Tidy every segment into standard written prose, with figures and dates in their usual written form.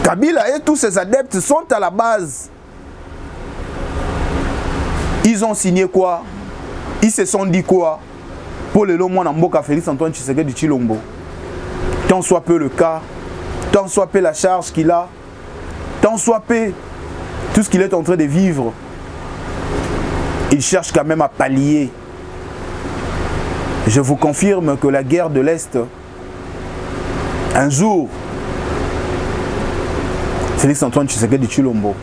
Kabila et tous ses adeptes sont à la base. Ils ont signé quoi? Ils se sont dit quoi? Pour le Lomon Mboka Félix Antoine Tshisekedi de Chilombo. Tant soit peu le cas, tant soit peu la charge qu'il a, tant soit peu tout ce qu'il est en train de vivre, il cherche quand même à pallier. Je vous confirme que la guerre de l'Est, un jour, Félix Antoine Tshisekedi de Chilombo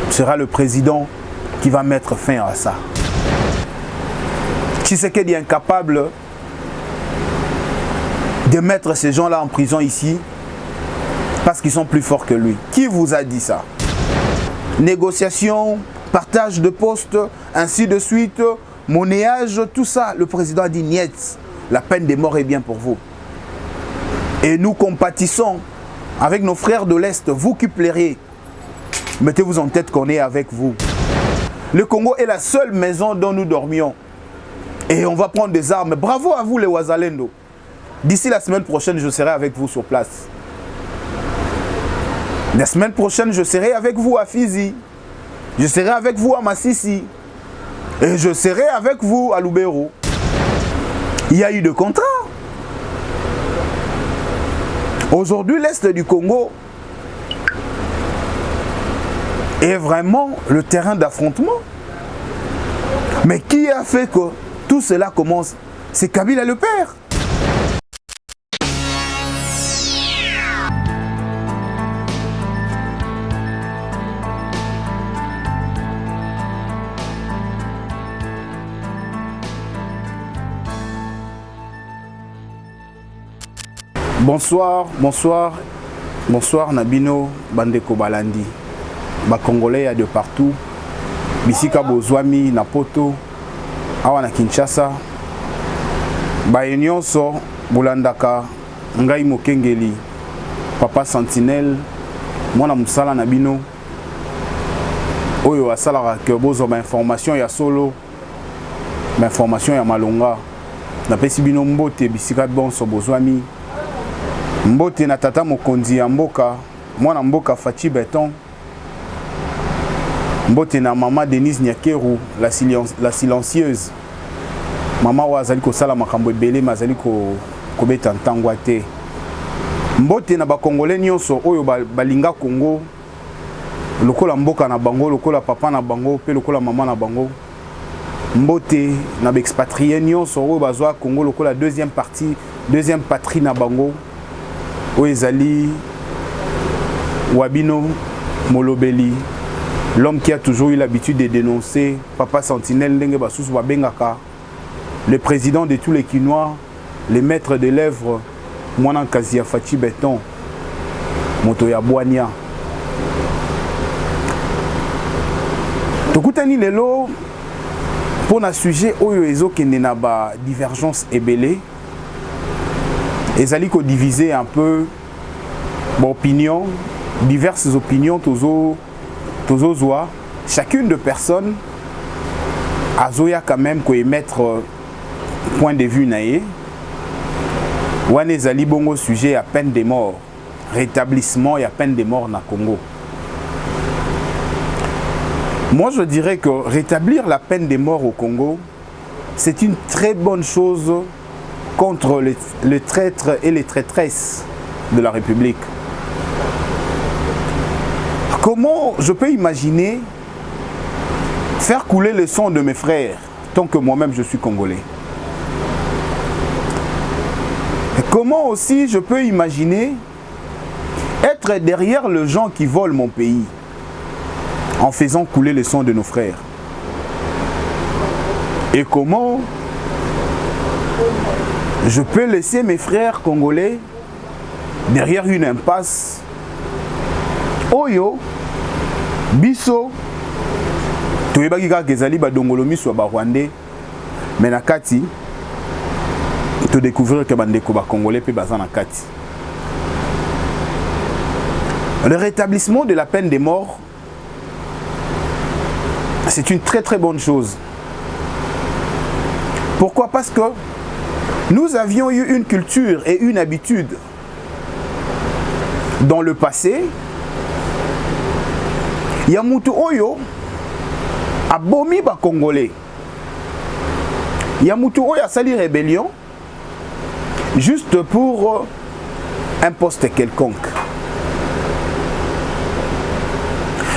sera le président qui va mettre fin à ça. Tshisekedi est incapable de mettre ces gens-là en prison ici parce qu'ils sont plus forts que lui. Qui vous a dit ça? Négociation, partage de postes, ainsi de suite, monnayage, tout ça. Le président a dit niet, la peine de mort est bien pour vous. Et nous compatissons avec nos frères de l'Est. Vous qui plairez, mettez-vous en tête qu'on est avec vous. Le Congo est la seule maison dont nous dormions. Et on va prendre des armes. Bravo à vous les Ouazalendo. D'ici la semaine prochaine, je serai avec vous sur place. La semaine prochaine, je serai avec vous à Fizi. Je serai avec vous à Massissi. Et je serai avec vous à Lubero. Il y a eu de contrats. Aujourd'hui, l'Est du Congo est vraiment le terrain d'affrontement. Mais qui a fait que tout cela commence? C'est Kabila le père. Bonsoir, bonsoir, bonsoir Nabino, Bandeko Balandi. Ba Congolais ya de partout. Bisika Bozwami, Napoto, awa na Kinshasa. Ba Enyonso, Bulandaka, Ngai Mokengeli, Papa Sentinelle, Mwana Musala Nabino. Oyo asalaka ke bozo ba information ya solo, ba information ya malonga. Na pesi bino mbote bisika bonso Bozwami. Mbote na tata mokonzi ya mboka, mwana mboka Fachi Beton. Mbote na mama Denise Nyakeru, la silencieuse. Mama wazali ko sala makambo ebele mazali ko beta ntangwa te. Mbote na ba Congolais nyonso oyo balinga Congo. Lokola mboka na bango, lokola papa na bango, pe lokola mama na bango. Mbote na ba expatrié nyonso oyo bazwa Congo lokola deuxième patrie na bango. Oezali Wabino Molobeli, l'homme qui a toujours eu l'habitude de dénoncer, Papa Sentinelle Ndenge Basusu Babengaka, le président de tous les Kinois, les maîtres de l'œuvre, Mwana Kazia Fachi Beton, Motoya Boania. Tokutani lelo pour un sujet oyo ezokende na ba divergence ebele. Ezali ko diviser un peu opinion, diverses opinions tozo zoa. Chacune de personnes a zoya quand même ko émettre point de vue naé. Wane ezali bongo sujet à peine de mort, rétablissement et à peine de mort na Congo. Moi je dirais que rétablir la peine de mort au Congo, c'est une très bonne chose contre les traîtres et les traîtresses de la République. Comment je peux imaginer faire couler le sang de mes frères tant que moi-même je suis congolais? Et comment aussi je peux imaginer être derrière les gens qui volent mon pays en faisant couler le sang de nos frères? Et comment je peux laisser mes frères congolais derrière une impasse? Oyo, biso, toyebaki kaka ezali badongolo miso ba Rwandais, mais na kati, to découvrir que bandeko ba Congolais pe baza na kati. Le rétablissement de la peine de mort, c'est une très très bonne chose. Pourquoi? Parce que nous avions eu une culture et une habitude dans le passé, il y a mutu oyo abomi ba Congolais. Il y a mutu oyo a sali rébellion juste pour un poste quelconque.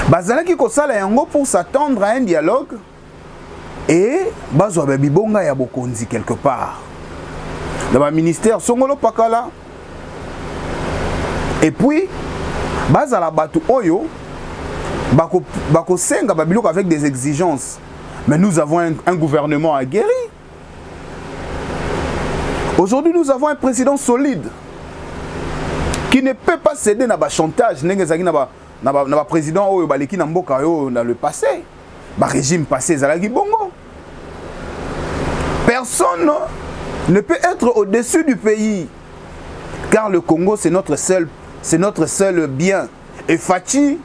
Bazalaki ko sala yango pour s'attendre à un dialogue et bazwa ba bibonga ya bokonzi quelque part. Dans le ministère Songolo Pakala. Et puis bazala batu oyo bako senga babiloko avec des exigences. Mais nous avons un gouvernement aguerri. Aujourd'hui, nous avons un président solide qui ne peut pas céder à chantage. Na président oyo baleki na mboka yo dans le passé. Ba régime passé zalaki bongo. Personne ne peut être au-dessus du pays. Car le Congo c'est notre seul bien. Et Fachi,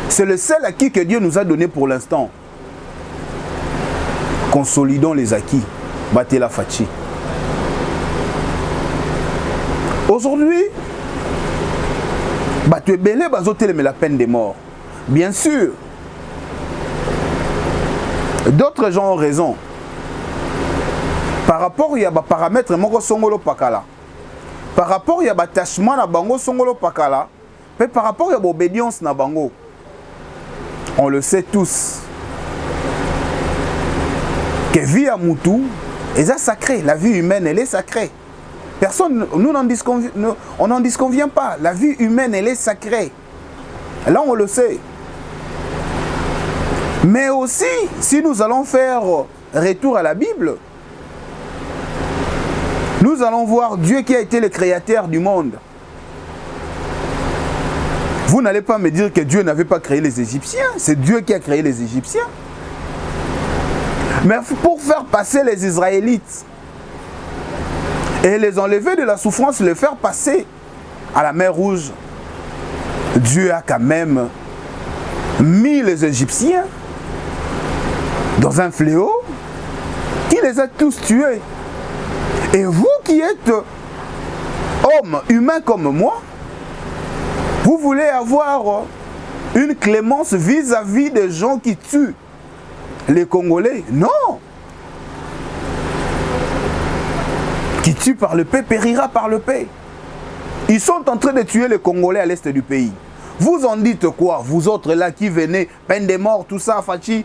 c'est le seul acquis que Dieu nous a donné pour l'instant. Consolidons les acquis. Battez la Fachi. Aujourd'hui, tu es belé, mais la peine de mort. Bien sûr, d'autres gens ont raison. Par rapport, il y a des paramètres, par rapport, il y a des attachements à Bango Songolo Pakala, mais par rapport, il y a l'obédience à Bango. On le sait tous. Que vie à Moutou, et ça sacré. La vie humaine, elle est sacrée. Personne, on n'en disconvient pas. La vie humaine, elle est sacrée. Là, on le sait. Mais aussi, si nous allons faire retour à la Bible, nous allons voir Dieu qui a été le créateur du monde. Vous n'allez pas me dire que Dieu n'avait pas créé les Égyptiens. C'est Dieu qui a créé les Égyptiens. Mais pour faire passer les Israélites et les enlever de la souffrance, les faire passer à la mer Rouge, Dieu a quand même mis les Égyptiens dans un fléau qui les a tous tués. Et vous qui êtes homme humain comme moi, vous voulez avoir une clémence vis-à-vis des gens qui tuent les Congolais? Non! Qui tue par le paix périra par le paix. Ils sont en train de tuer les Congolais à l'est du pays. Vous en dites quoi? Vous autres là qui venez, peine de mort, tout ça, Fachi,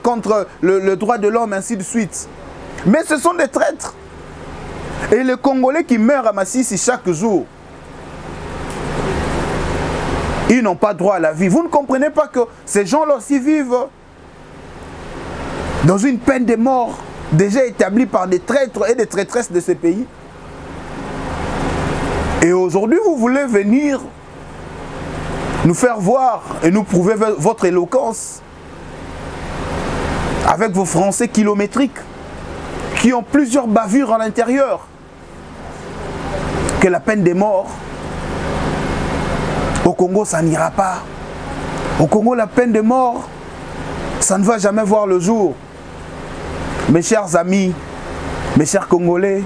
contre le droit de l'homme, ainsi de suite. Mais ce sont des traîtres. Et les Congolais qui meurent à Massissi chaque jour, ils n'ont pas droit à la vie. Vous ne comprenez pas que ces gens-là aussi vivent dans une peine de mort déjà établie par des traîtres et des traîtresses de ce pays. Et aujourd'hui, vous voulez venir nous faire voir et nous prouver votre éloquence avec vos Français kilométriques qui ont plusieurs bavures à l'intérieur. Que la peine de mort, au Congo, ça n'ira pas. Au Congo, la peine de mort, ça ne va jamais voir le jour. Mes chers amis, mes chers Congolais,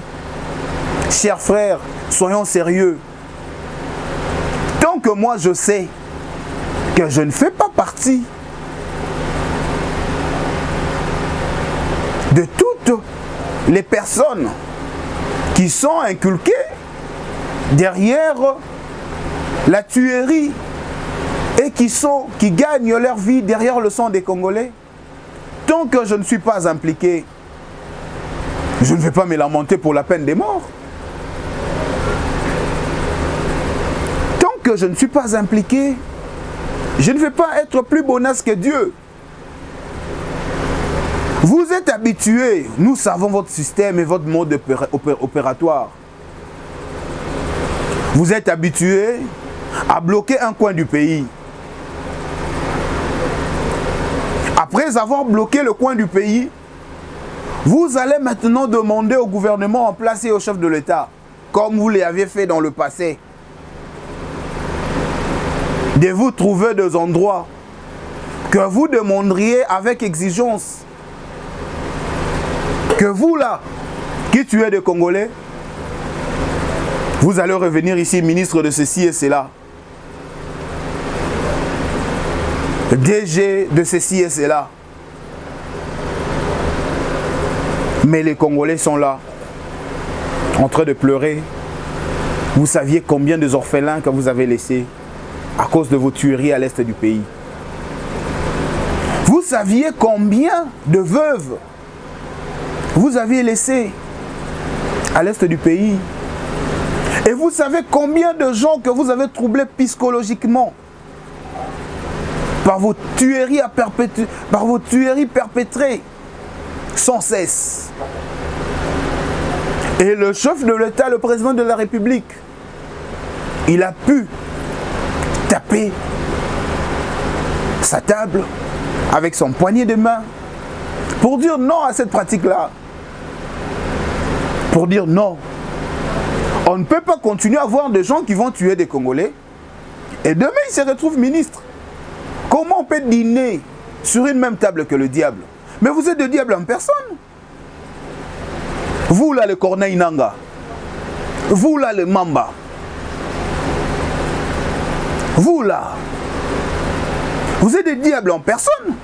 chers frères, soyons sérieux. Tant que moi je sais que je ne fais pas partie de toutes les personnes qui sont inculquées derrière la tuerie et qui gagnent leur vie derrière le sang des Congolais, tant que je ne suis pas impliqué, je ne vais pas me lamenter pour la peine des morts. Tant que je ne suis pas impliqué, je ne vais pas être plus bonasse que Dieu. Vous êtes habitués, nous savons votre système et votre mode opératoire. Vous êtes habitués à bloquer un coin du pays. Après avoir bloqué le coin du pays, vous allez maintenant demander au gouvernement en place et au chef de l'État, comme vous l'avez fait dans le passé, de vous trouver des endroits que vous demanderiez avec exigence. Que vous là, qui tuez des Congolais, Vous allez revenir ici, ministre de ceci et cela. DG de ceci et cela. Mais les Congolais sont là, en train de pleurer. Vous saviez combien de orphelins que vous avez laissés à cause de vos tueries à l'est du pays. Vous saviez combien de veuves vous aviez laissées à l'est du pays. Et vous savez combien de gens que vous avez troublés psychologiquement par vos tueries perpétrées sans cesse. Et le chef de l'État, le président de la République, il a pu taper sa table avec son poignet de main pour dire non à cette pratique-là. Pour dire non. On ne peut pas continuer à voir des gens qui vont tuer des Congolais et demain ils se retrouvent ministres. Comment on peut dîner sur une même table que le diable? Mais vous êtes le diable en personne. Vous là le Corneille Nangaa. Vous là le Mamba. Vous là. Vous êtes des diables en personne.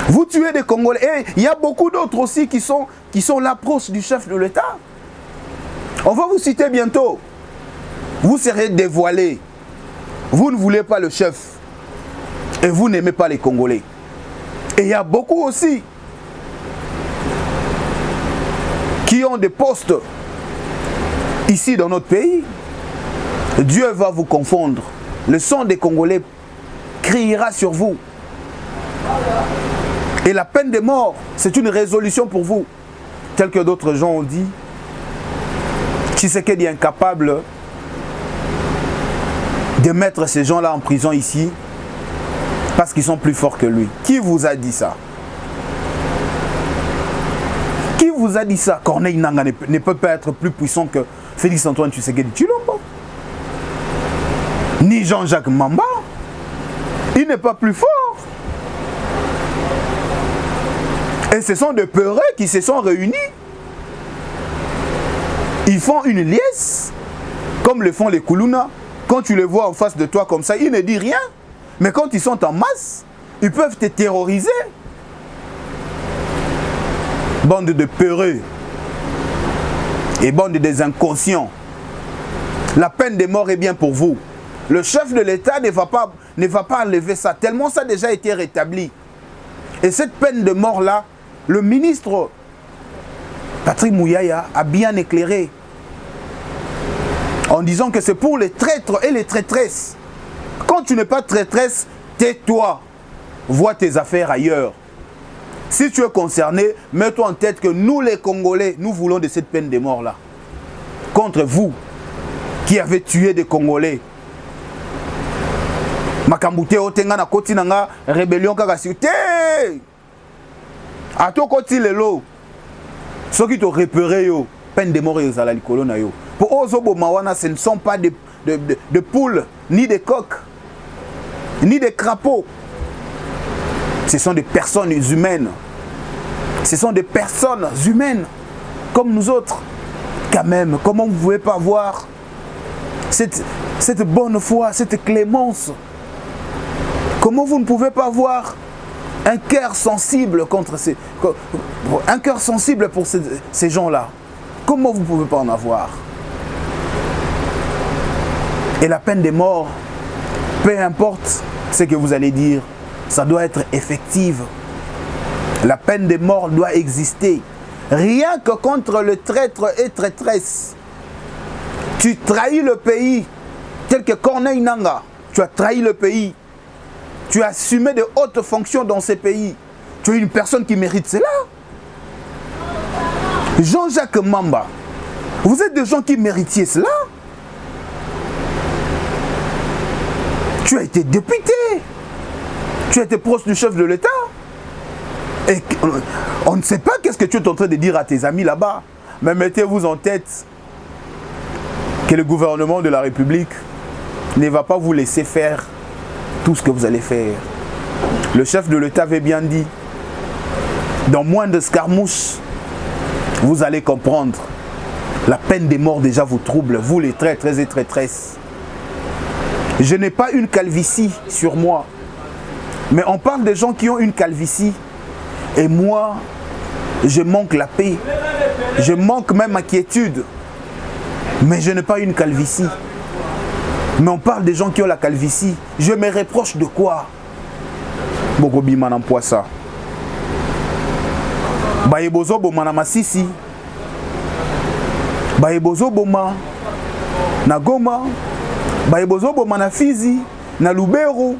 Vous tuez des Congolais. Et il y a beaucoup d'autres aussi qui sont l'approche du chef de l'État. On va vous citer bientôt. Vous serez dévoilés. Vous ne voulez pas le chef. Et vous n'aimez pas les Congolais. Et il y a beaucoup aussi qui ont des postes ici dans notre pays. Dieu va vous confondre. Le sang des Congolais criera sur vous. Et la peine de mort, c'est une résolution pour vous. Tel que d'autres gens ont dit, Tshisekedi est incapable de mettre ces gens-là en prison ici parce qu'ils sont plus forts que lui. Qui vous a dit ça? Qui vous a dit ça? Corneille Nangaa ne peut pas être plus puissant que Félix Antoine Tshisekedi Tshilombo. Ni Jean-Jacques Mamba. Il n'est pas plus fort. Et ce sont des peureux qui se sont réunis. Ils font une liesse, comme le font les Koulouna. Quand tu les vois en face de toi comme ça, ils ne disent rien. Mais quand ils sont en masse, ils peuvent te terroriser. Bande de peureux et bande des inconscients. La peine de mort est bien pour vous. Le chef de l'État ne va pas enlever ça, tellement ça a déjà été rétabli. Et cette peine de mort-là, le ministre Patrick Mouyaya a bien éclairé en disant que c'est pour les traîtres et les traîtresses. Quand tu n'es pas traîtresse, tais-toi, vois tes affaires ailleurs. Si tu es concerné, mets-toi en tête que nous les Congolais, nous voulons de cette peine de mort-là. Contre vous, qui avez tué des Congolais. Makambute otenga na koti nanga rébellion kaka sute. Ato koti lelo. Ceux qui te repéré yo, peine de mort ezala likolo na yo. Pour ozobo mawana, ce ne sont pas de poules, ni des coqs, ni des crapauds. Ce sont des personnes humaines. Ce sont des personnes humaines, comme nous autres. Quand même, comment vous ne pouvez pas voir cette bonne foi, cette clémence? Comment vous ne pouvez pas voir un cœur sensible contre un cœur sensible pour ces gens-là? Comment vous ne pouvez pas en avoir? Et la peine de mort, peu importe ce que vous allez dire, ça doit être effective. La peine de mort doit exister. Rien que contre le traître et traîtresse. Tu trahis le pays, tel que Corneille Nangaa. Tu as trahi le pays. Tu as assumé de hautes fonctions dans ces pays. Tu es une personne qui mérite cela. Jean-Jacques Mamba, vous êtes des gens qui méritiez cela. Tu as été député. Tu étais proche du chef de l'État. Et on ne sait pas qu'est-ce que tu es en train de dire à tes amis là-bas. Mais mettez-vous en tête que le gouvernement de la République ne va pas vous laisser faire tout ce que vous allez faire. Le chef de l'État avait bien dit, dans moins de escarmouches, vous allez comprendre. La peine de mort déjà vous trouble, vous les traîtres et traîtresses. Je n'ai pas une calvitie sur moi. Mais on parle des gens qui ont une calvitie. Et moi, je manque la paix. Je manque même ma quiétude. Mais je n'ai pas une calvitie. Mais on parle des gens qui ont la calvitie. Je me reproche de quoi? Bogobi manam poissa. Bayebozo boma na Masisi. Bayebozo boma na Goma. Bayebozo boma na Fizi. Na Lubero.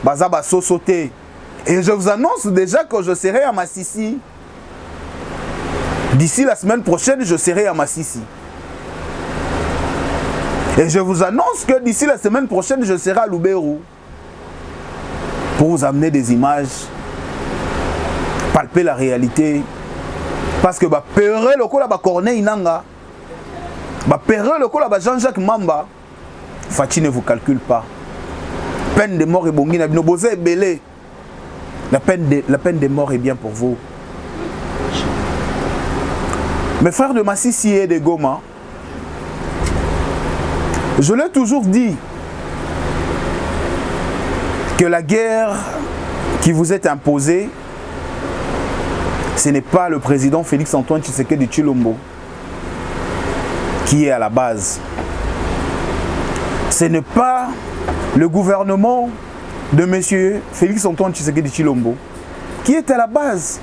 Bazaba sosote. Et je vous annonce déjà que je serai à Masisi. D'ici la semaine prochaine, je serai à Masisi. Et je vous annonce que d'ici la semaine prochaine, je serai à Lubero. Pour vous amener des images, palper la réalité. Parce que Péré le cola Corneille Nanga, Péré le cola Jean-Jacques Mamba, Fati ne vous calcule pas. Peine de mort et bongina, Binobosé belé. La peine de mort est bien pour vous. Mes frères de Masisi et de Goma, je l'ai toujours dit que la guerre qui vous est imposée, ce n'est pas le président Félix-Antoine Tshisekedi Tshilombo qui est à la base. Ce n'est pas le gouvernement de M. Félix-Antoine Tshisekedi Tshilombo qui est à la base.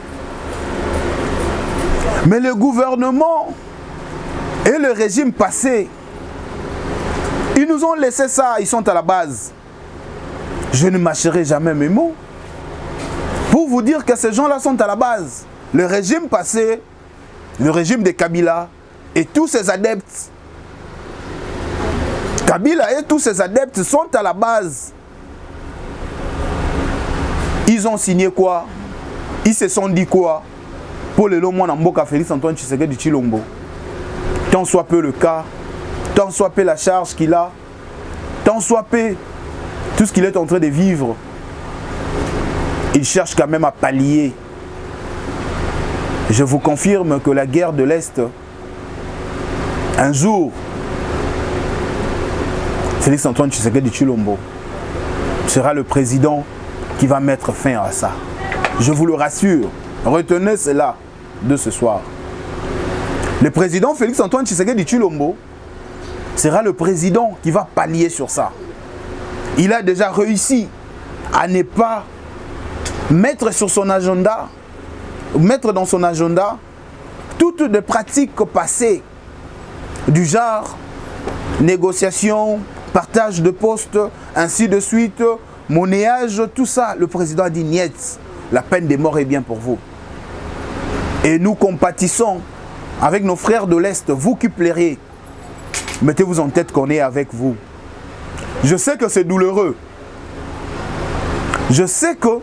Mais le gouvernement et le régime passé, ils nous ont laissé ça, ils sont à la base. Je ne mâcherai jamais mes mots pour vous dire que ces gens-là sont à la base. Le régime passé, le régime de Kabila et tous ses adeptes, Kabila et tous ses adeptes sont à la base. Ils ont signé quoi? Ils se sont dit quoi? Pour le long mois Mboka Félix-Antoine Tshisekedi Tshilombo. Tant soit peu le cas, tant soit peu la charge qu'il a, tant soit peu tout ce qu'il est en train de vivre, il cherche quand même à pallier. Je vous confirme que la guerre de l'Est, un jour, Félix-Antoine Tshisekedi Tshilombo sera le président qui va mettre fin à ça. Je vous le rassure, retenez cela de ce soir. Le président Félix-Antoine Tshisekedi Tshilombo sera le président qui va pallier sur ça. Il a déjà réussi à ne pas mettre sur son agenda, mettre dans son agenda toutes les pratiques passées du genre négociation, partage de postes, ainsi de suite, monnayage, tout ça. Le président a dit niet, la peine de mort est bien pour vous. Et nous compatissons avec nos frères de l'Est, vous qui plairez. Mettez-vous en tête qu'on est avec vous. Je sais que c'est douloureux. Je sais que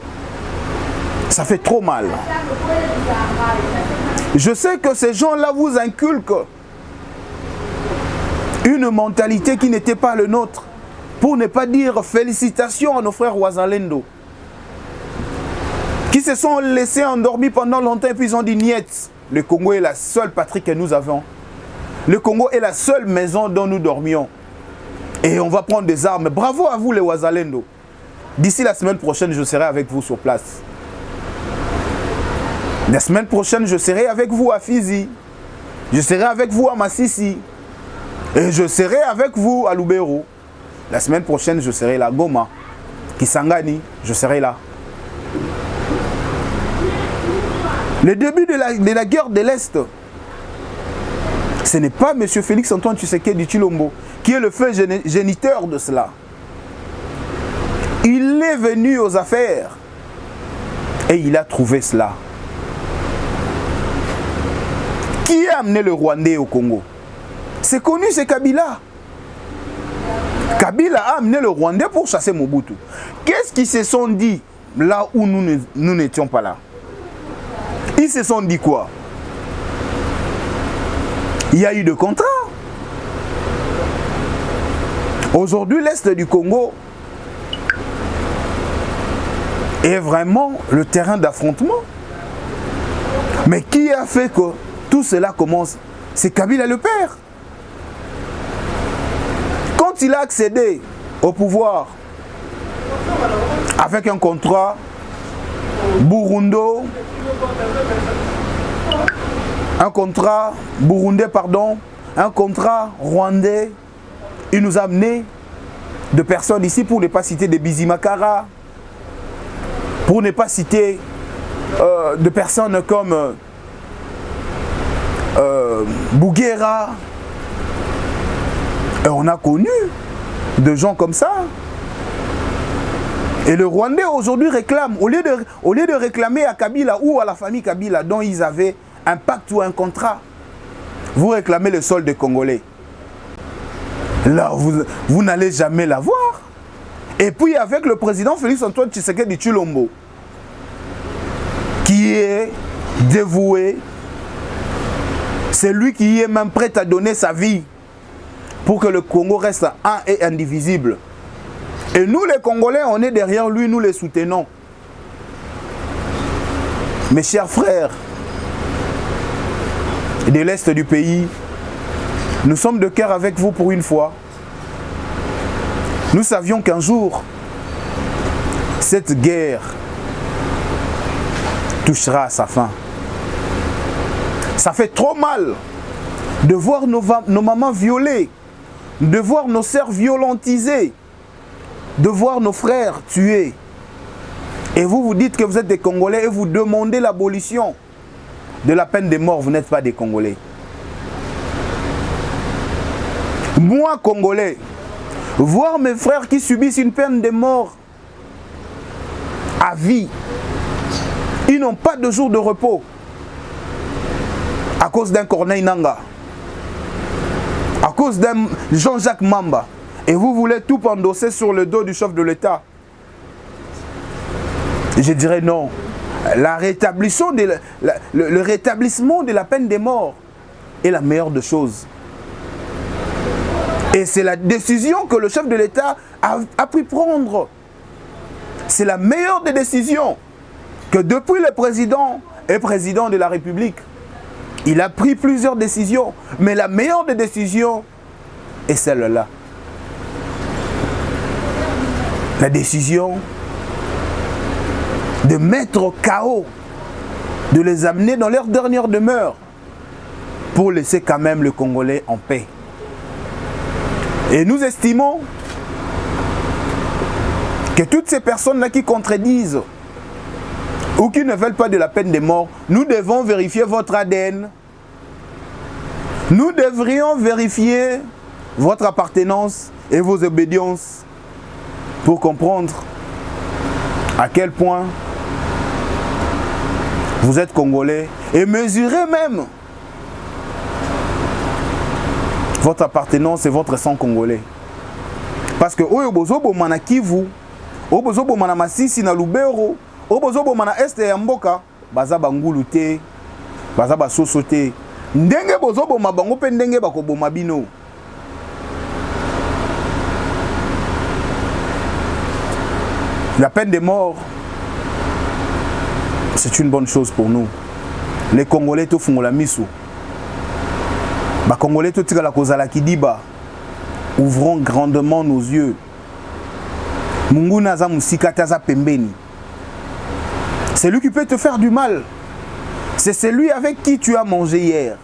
ça fait trop mal. Je sais que ces gens-là vous inculquent une mentalité qui n'était pas le nôtre. Pour ne pas dire félicitations à nos frères Wazalendo, qui se sont laissés endormis pendant longtemps et puis ils ont dit niet. Le Congo est la seule patrie que nous avons. Le Congo est la seule maison dont nous dormions. Et on va prendre des armes. Bravo à vous les Wazalendo. D'ici la semaine prochaine, je serai avec vous sur place. La semaine prochaine, je serai avec vous à Fizi. Je serai avec vous à Masisi. Et je serai avec vous à Lubero. La semaine prochaine, je serai là à Goma. Kisangani, je serai là. Le début de la guerre de l'Est, ce n'est pas M. Félix-Antoine Tshisekedi Tshilombo qui est le fait géniteur de cela. Il est venu aux affaires et il a trouvé cela. Qui a amené le Rwandais au Congo? C'est connu, c'est Kabila. Kabila a amené le Rwandais pour chasser Mobutu. Qu'est-ce qu'ils se sont dit là où nous n'étions pas là? Ils se sont dit quoi? Il y a eu de contrats. Aujourd'hui, l'Est du Congo est vraiment le terrain d'affrontement. Mais qui a fait que tout cela commence. C'est Kabila le père. Quand il a accédé au pouvoir avec un contrat burundais, un contrat rwandais, il nous a amené de personnes ici, pour ne pas citer des Bizimakara, pour ne pas citer de personnes comme Bouguera. Et on a connu de gens comme ça. Et le Rwandais aujourd'hui réclame, au lieu de réclamer à Kabila ou à la famille Kabila dont ils avaient un pacte ou un contrat, vous réclamez le sol des Congolais. Là, vous n'allez jamais l'avoir. Et puis avec le président Félix Antoine Tshisekedi Tshilombo, qui est dévoué, c'est lui qui est même prêt à donner sa vie pour que le Congo reste un et indivisible. Et nous les Congolais, on est derrière lui, nous les soutenons. Mes chers frères de l'Est du pays, nous sommes de cœur avec vous pour une fois. Nous savions qu'un jour, cette guerre touchera à sa fin. Ça fait trop mal de voir nos mamans violées, de voir nos sœurs violentisées, de voir nos frères tués. Et vous vous dites que vous êtes des Congolais et vous demandez l'abolition de la peine de mort. Vous n'êtes pas des Congolais. Moi, Congolais, voir mes frères qui subissent une peine de mort à vie, ils n'ont pas de jour de repos à cause d'un Corneille Nangaa, à cause d'un Jean-Jacques Mamba. Et vous voulez tout endosser sur le dos du chef de l'État. Je dirais non. Le rétablissement de la peine de mort est la meilleure des choses. Et c'est la décision que le chef de l'État a pu prendre. C'est la meilleure des décisions que depuis le président et président de la République, il a pris plusieurs décisions. Mais la meilleure des décisions est celle-là. La décision de mettre au chaos, de les amener dans leur dernière demeure pour laisser quand même le Congolais en paix. Et nous estimons que toutes ces personnes-là qui contredisent ou qui ne veulent pas de la peine de mort, nous devons vérifier votre ADN. Nous devrions vérifier votre appartenance et vos obédiences pour comprendre à quel point vous êtes Congolais et mesurer même votre appartenance et votre sang congolais. Parce que oyo bozo bomana Kivu, oyo bozo bomana Masisi na Lubero, oyo bozo bomana Este ya Mboka, baza bangulu te, baza basoso te. Ndenge bozo boma bango pe ndenge bako boma bino. La peine de mort, c'est une bonne chose pour nous. Les Congolais tout font la misu. Les Congolais tout tika la kozala kidiba. Ouvrons grandement nos yeux. Mungu naza musika taza pembeni. C'est lui qui peut te faire du mal. C'est celui avec qui tu as mangé hier.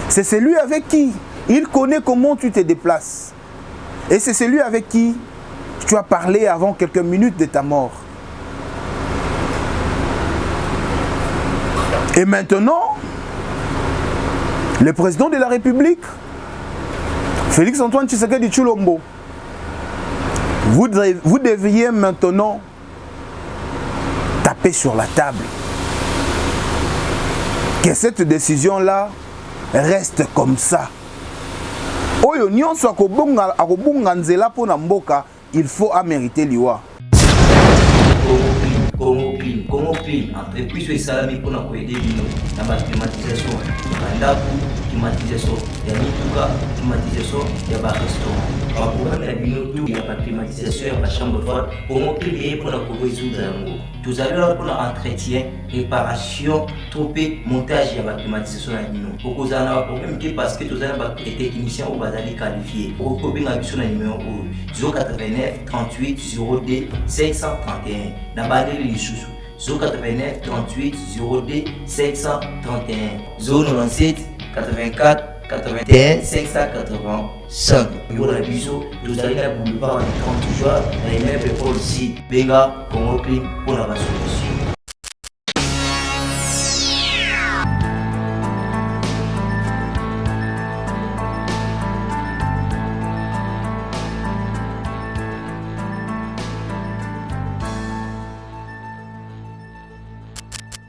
C'est celui avec qui il connaît comment tu te déplaces. Et c'est celui avec qui tu as parlé avant quelques minutes de ta mort. Et maintenant, le président de la République, Félix Antoine Tshisekedi Tshilombo, vous devriez maintenant taper sur la table. Que cette décision-là reste comme ça. Oyo nyonso akobunga nzela pona mboka, il faut mériter liwa. Congo Clean, entreprise et salami pour aider la matérialisation. climatisation ya mituka, climatisation ya barestaurant. Baprogramme na bino tu ya baclimatisation ya bachambre forte omo créer mpona korésoudre yango. Tozali wana mpona entretien, réparation to mpe montage ya baclimatisation na bino. Okozala na baproblème te parce que tozali na batechnicien oyo bazali qualifié. Okobenga biso na numéro oyo 089 38 02 531 na bandeli lisusu 089 38 02 531 097 84 81 585. Numéro la biso, nous allons à boulevard du 30 juin, dans les mêmes Paul Site, Benga, Congo Clim pour la solution.